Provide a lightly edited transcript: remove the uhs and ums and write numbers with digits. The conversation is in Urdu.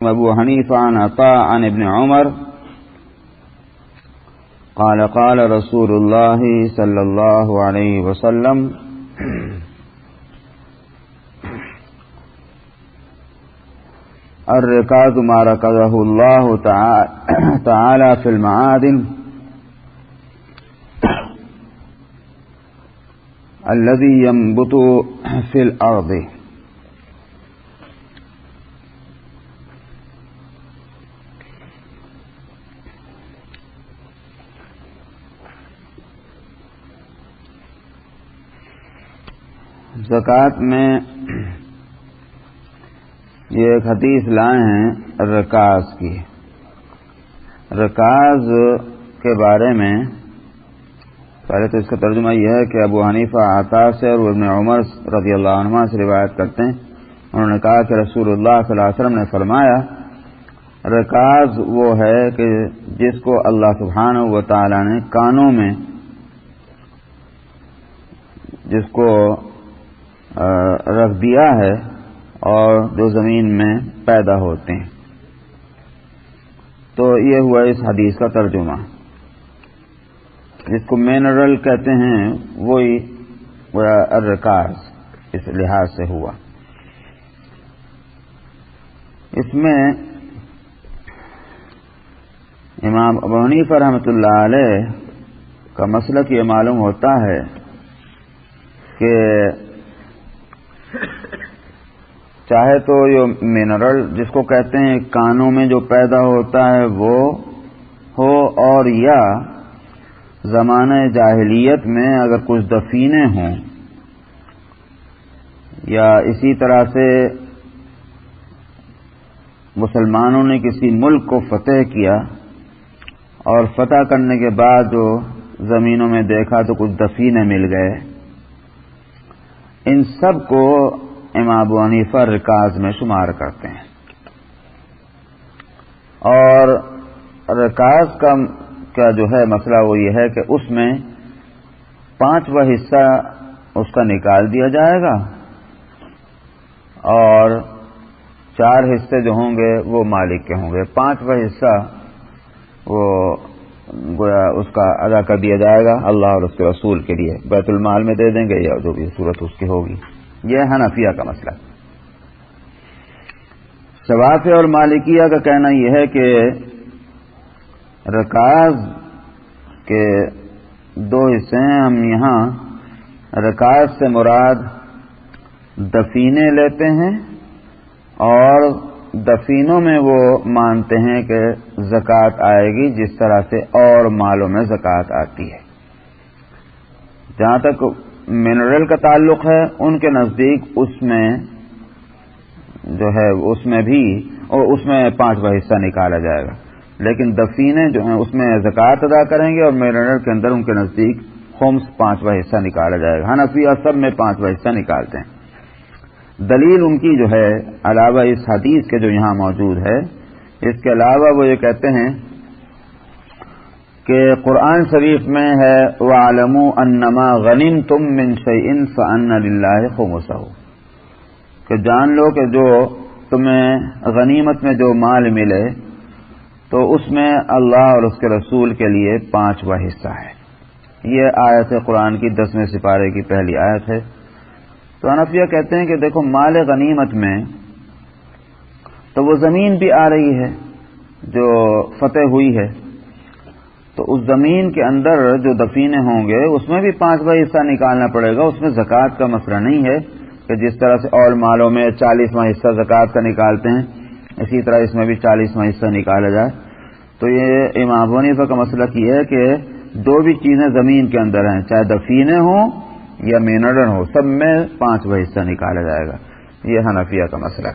ابو حنیفہ عن عطاء عن ابن عمر قال قال رسول اللہ صلی اللہ علیہ وسلم الرکاز ما رکزہ اللہ تعالی فی المعادن الذي ينبت في الارض. زکوٰۃ میں یہ ایک حدیث لائے ہیں رکاز کی. رکاز کے بارے میں پہلے تو اس کا ترجمہ یہ ہے کہ ابو حنیفہ عطا سے اور ابن عمر رضی اللہ عنہما سے روایت کرتے ہیں. انہوں نے کہا کہ رسول اللہ صلی اللہ علیہ وسلم نے فرمایا رکاز وہ ہے کہ جس کو اللہ سبحانہ و تعالی نے کانوں میں جس کو رکھ دیا ہے اور جو زمین میں پیدا ہوتے ہیں. تو یہ ہوا اس حدیث کا ترجمہ. جس کو منرل کہتے ہیں وہی الرکاز اس لحاظ سے ہوا. اس میں امام ابو حنیفہ رحمۃ اللہ علیہ کا مسلک یہ معلوم ہوتا ہے کہ چاہے تو یہ منرل جس کو کہتے ہیں کانوں میں جو پیدا ہوتا ہے وہ ہو، اور یا زمانہ جاہلیت میں اگر کچھ دفینے ہوں یا اسی طرح سے مسلمانوں نے کسی ملک کو فتح کیا اور فتح کرنے کے بعد جو زمینوں میں دیکھا تو کچھ دفینے مل گئے، ان سب کو امام ابو حنیفہ رکاز میں شمار کرتے ہیں. اور رکاز کا جو ہے مسئلہ وہ یہ ہے کہ اس میں 5واں حصہ اس کا نکال دیا جائے گا اور 4 حصے جو ہوں گے وہ مالک کے ہوں گے. 5واں حصہ وہ گویا اس کا ادا کر دیا جائے گا اللہ اور اس کے رسول کے لیے، بیت المال میں دے دیں گے یا جو بھی صورت اس کی ہوگی. یہ حنفیہ کا مسئلہ. شوافی اور مالکیہ کا کہنا یہ ہے کہ رکاز کے 2 حصے ہیں. ہم یہاں رکاز سے مراد دفینے لیتے ہیں اور دفینوں میں وہ مانتے ہیں کہ زکوٰۃ آئے گی جس طرح سے اور مالوں میں زکوٰۃ آتی ہے. جہاں تک منرل کا تعلق ہے ان کے نزدیک اس میں جو ہے اس میں بھی اور اس میں 5واں حصہ نکالا جائے گا، لیکن دفینے جو ہیں اس میں زکوٰۃ ادا کریں گے اور منرل کے اندر ان کے نزدیک خمس 5واں حصہ نکالا جائے گا. حنفیہ سب میں 5واں حصہ نکالتے ہیں. دلیل ان کی جو ہے علاوہ اس حدیث کے جو یہاں موجود ہے اس کے علاوہ وہ یہ کہتے ہیں کہ قرآن شریف میں ہے وَاعْلَمُوا أَنَّمَا غَنِمْتُم مِّن شَيْءٍ فَأَنَّ لِلَّهِ خُمُسَهُ کہ جان لو کہ جو تمہیں غنیمت میں جو مال ملے تو اس میں اللہ اور اس کے رسول کے لیے 5واں حصہ ہے. یہ آیت قرآن کی 10ویں سپارے کی پہلی آیت ہے. تو حنفیہ کہتے ہیں کہ دیکھو مال غنیمت میں تو وہ زمین بھی آ رہی ہے جو فتح ہوئی ہے، تو اس زمین کے اندر جو دفینے ہوں گے اس میں بھی 5واں حصہ نکالنا پڑے گا. اس میں زکوٰۃ کا مسئلہ نہیں ہے کہ جس طرح سے اور مالوں میں 40واں حصہ زکوٰۃ کا نکالتے ہیں اسی طرح اس میں بھی 40واں حصہ نکالا جائے. تو یہ امام ابو حنیفہ کا مسئلہ یہ ہے کہ جو بھی چیزیں زمین کے اندر ہیں چاہے دفینے ہوں یا منرل ہو سب میں 5واں حصہ نکالا جائے گا. یہ حنفیہ کا مسئلہ.